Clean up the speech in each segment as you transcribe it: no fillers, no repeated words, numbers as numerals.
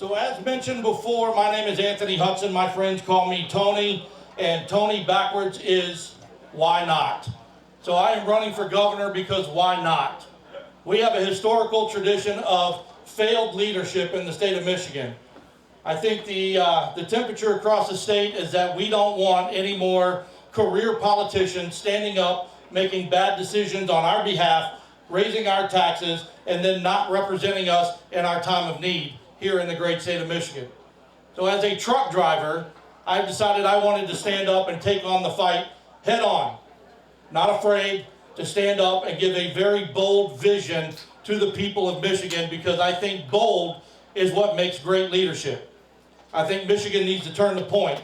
So as mentioned before, my name is Anthony Hudson. My friends call me Tony, and Tony backwards is why not? So I am running for governor because why not? We have a historical tradition of failed leadership in the state of Michigan. I think the temperature across the state is that we don't want any more career politicians standing up, making bad decisions on our behalf, raising our taxes, and then not representing us in our time of need here in the great state of Michigan. So as a truck driver, I've decided I wanted to stand up and take on the fight head on. Not afraid to stand up and give a very bold vision to the people of Michigan, because I think bold is what makes great leadership. I think Michigan needs to turn the point.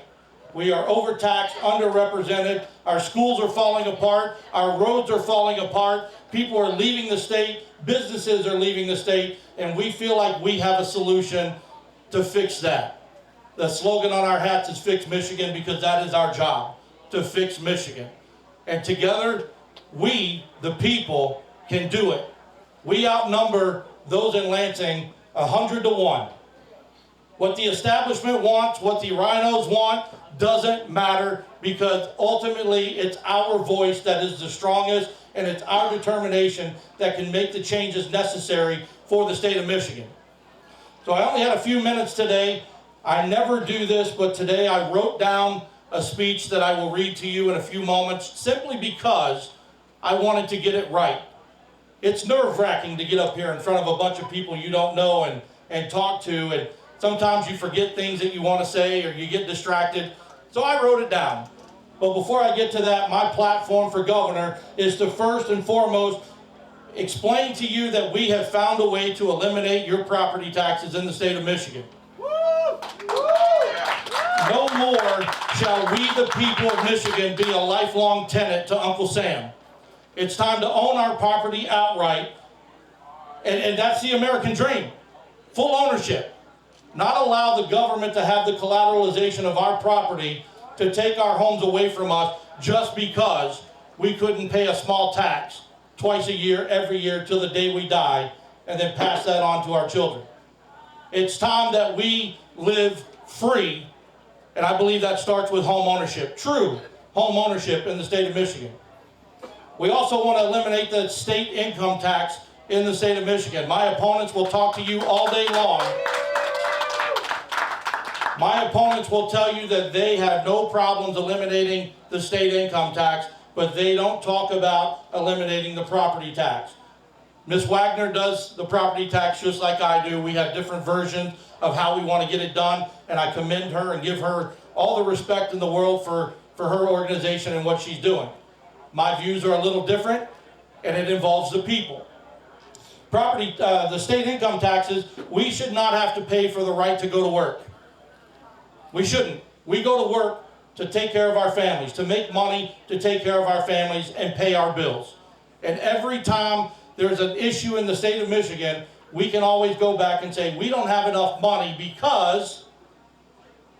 We are overtaxed, underrepresented, our schools are falling apart, our roads are falling apart, people are leaving the state, businesses are leaving the state, and we feel like we have a solution to fix that. The slogan on our hats is Fix Michigan, because that is our job, to fix Michigan. And together, we, the people, can do it. We outnumber those in Lansing 100 to 1. What the establishment wants, what the rhinos want, doesn't matter, because ultimately it's our voice that is the strongest, and it's our determination that can make the changes necessary for the state of Michigan. So I only had a few minutes today. I never do this, but today I wrote down a speech that I will read to you in a few moments, simply because I wanted to get it right. It's nerve-wracking to get up here in front of a bunch of people you don't know and talk to, and sometimes you forget things that you want to say, or you get distracted. So I wrote it down. But before I get to that, my platform for governor is to first and foremost explain to you that we have found a way to eliminate your property taxes in the state of Michigan. No more shall we, the people of Michigan, be a lifelong tenant to Uncle Sam. It's time to own our property outright, and that's the American dream. Full ownership. Not allow the government to have the collateralization of our property to take our homes away from us just because we couldn't pay a small tax twice a year, every year, till the day we die, and then pass that on to our children. It's time that we live free, and I believe that starts with home ownership, true home ownership in the state of Michigan. We also want to eliminate the state income tax in the state of Michigan. My opponents will talk to you all day long. My opponents will tell you that they have no problems eliminating the state income tax, but they don't talk about eliminating the property tax. Ms. Wagner does the property tax just like I do. We have different versions of how we want to get it done, and I commend her and give her all the respect in the world for her organization and what she's doing. My views are a little different, and it involves the people. The state income taxes, we should not have to pay for the right to go to work. We shouldn't. We go to work to take care of our families, to make money, to take care of our families and pay our bills. And every time there's an issue in the state of Michigan, we can always go back and say, we don't have enough money because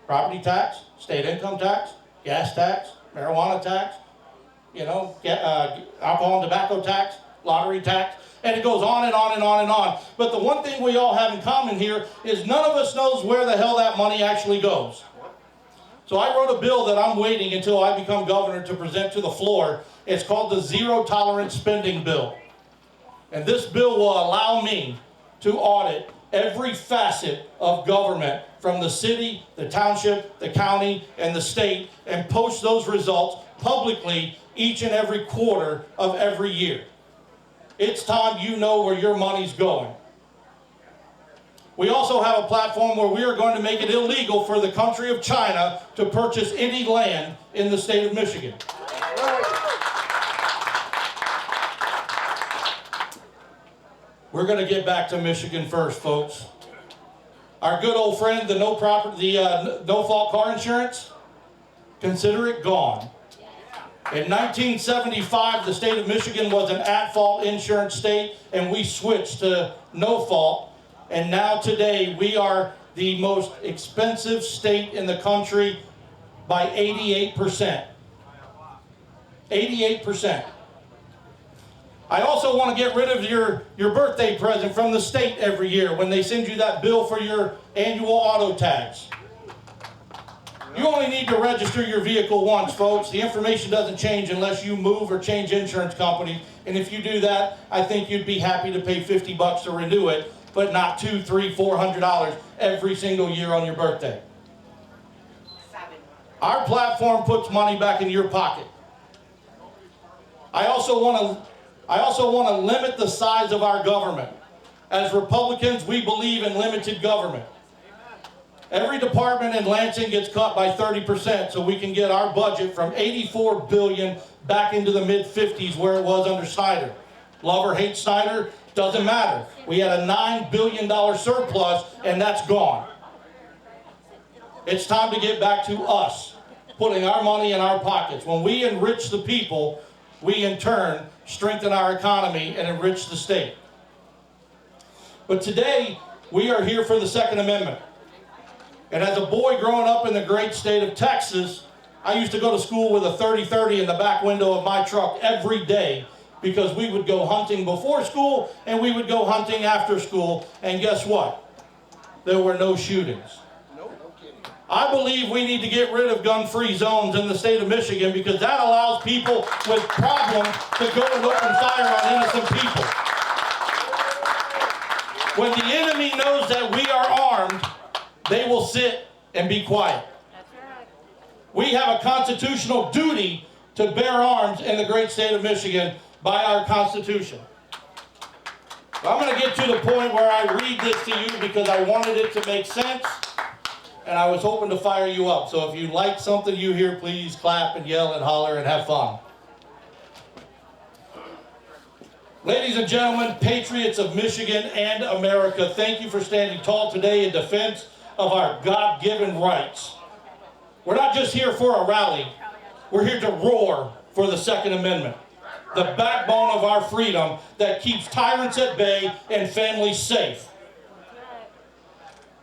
property tax, state income tax, gas tax, marijuana tax, alcohol and tobacco tax, lottery tax, and it goes on and on and on and on. But the one thing we all have in common here is none of us knows where the hell that money actually goes. So I wrote a bill that I'm waiting until I become governor to present to the floor. It's called the Zero Tolerance Spending Bill. And this bill will allow me to audit every facet of government, from the city, the township, the county, and the state, and post those results publicly each and every quarter of every year. It's time you know where your money's going. We also have a platform where we are going to make it illegal for the country of China to purchase any land in the state of Michigan. We're going to get back to Michigan first, folks. Our good old friend, the no-fault car insurance, consider it gone. In 1975, the state of Michigan was an at-fault insurance state, and we switched to no-fault. And now today, we are the most expensive state in the country by 88%. 88%. I also want to get rid of your birthday present from the state every year when they send you that bill for your annual auto tax. You only need to register your vehicle once, folks. The information doesn't change unless you move or change insurance companies. And if you do that, I think you'd be happy to pay $50 to renew it, but not $200, $300, $400 every single year on your birthday. Our platform puts money back in your pocket. I also want to limit the size of our government. As Republicans, we believe in limited government. Every department in Lansing gets cut by 30% so we can get our budget from $84 billion back into the mid-50s where it was under Snyder. Love or hate Snyder, doesn't matter. We had a $9 billion surplus and that's gone. It's time to get back to us, putting our money in our pockets. When we enrich the people, we in turn strengthen our economy and enrich the state. But today, we are here for the Second Amendment. And as a boy growing up in the great state of Texas, I used to go to school with a 30-30 in the back window of my truck every day because we would go hunting before school and we would go hunting after school. And guess what? There were no shootings. I believe we need to get rid of gun-free zones in the state of Michigan because that allows people with problems to go and open fire on innocent people. When the enemy knows that we are armed, they will sit and be quiet. That's right. We have a constitutional duty to bear arms in the great state of Michigan by our Constitution. So I'm going to get to the point where I read this to you because I wanted it to make sense, and I was hoping to fire you up. So if you like something you hear, please clap and yell and holler and have fun. Ladies and gentlemen, patriots of Michigan and America, thank you for standing tall today in defense of our God-given rights. We're not just here for a rally. We're here to roar for the Second Amendment, the backbone of our freedom that keeps tyrants at bay and families safe.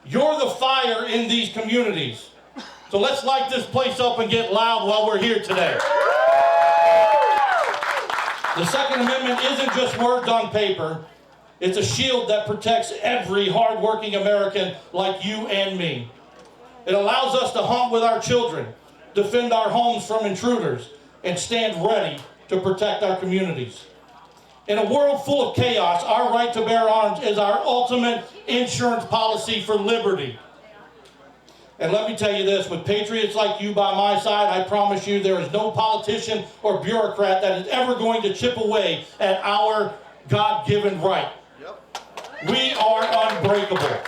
You're the fire in these communities. So let's light this place up and get loud while we're here today. The Second Amendment isn't just words on paper. It's a shield that protects every hardworking American like you and me. It allows us to hunt with our children, defend our homes from intruders, and stand ready to protect our communities. In a world full of chaos, our right to bear arms is our ultimate insurance policy for liberty. And let me tell you this, with patriots like you by my side, I promise you there is no politician or bureaucrat that is ever going to chip away at our God-given right. We are unbreakable.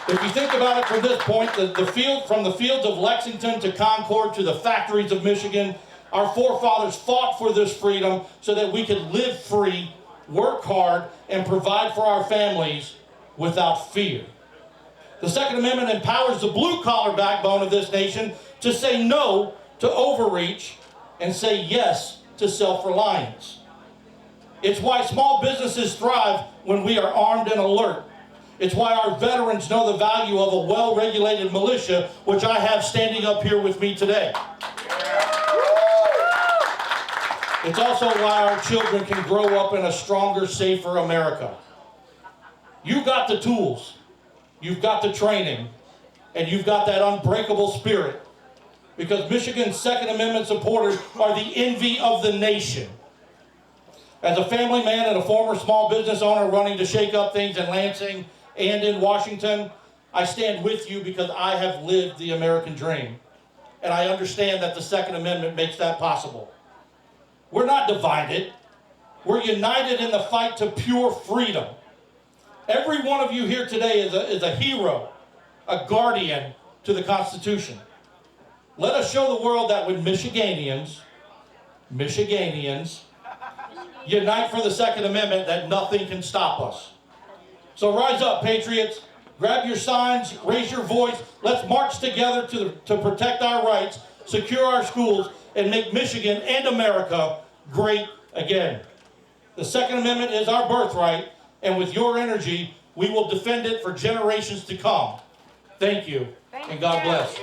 If you think about it from this point, from the fields of Lexington to Concord to the factories of Michigan, our forefathers fought for this freedom so that we could live free, work hard, and provide for our families without fear. The Second Amendment empowers the blue-collar backbone of this nation to say no to overreach and say yes to self-reliance. It's why small businesses thrive when we are armed and alert. It's why our veterans know the value of a well-regulated militia, which I have standing up here with me today. It's also why our children can grow up in a stronger, safer America. You got the tools, you've got the training, and you've got that unbreakable spirit. Because Michigan's Second Amendment supporters are the envy of the nation. As a family man and a former small business owner running to shake up things in Lansing and in Washington, I stand with you because I have lived the American dream. And I understand that the Second Amendment makes that possible. We're not divided. We're united in the fight to pure freedom. Every one of you here today is a hero, a guardian to the Constitution. Let us show the world that when Michiganians unite for the Second Amendment, that nothing can stop us. So rise up, patriots. Grab your signs, raise your voice. Let's march together to protect our rights, secure our schools, and make Michigan and America great again. The Second Amendment is our birthright, and with your energy, we will defend it for generations to come. Thank you, and God bless.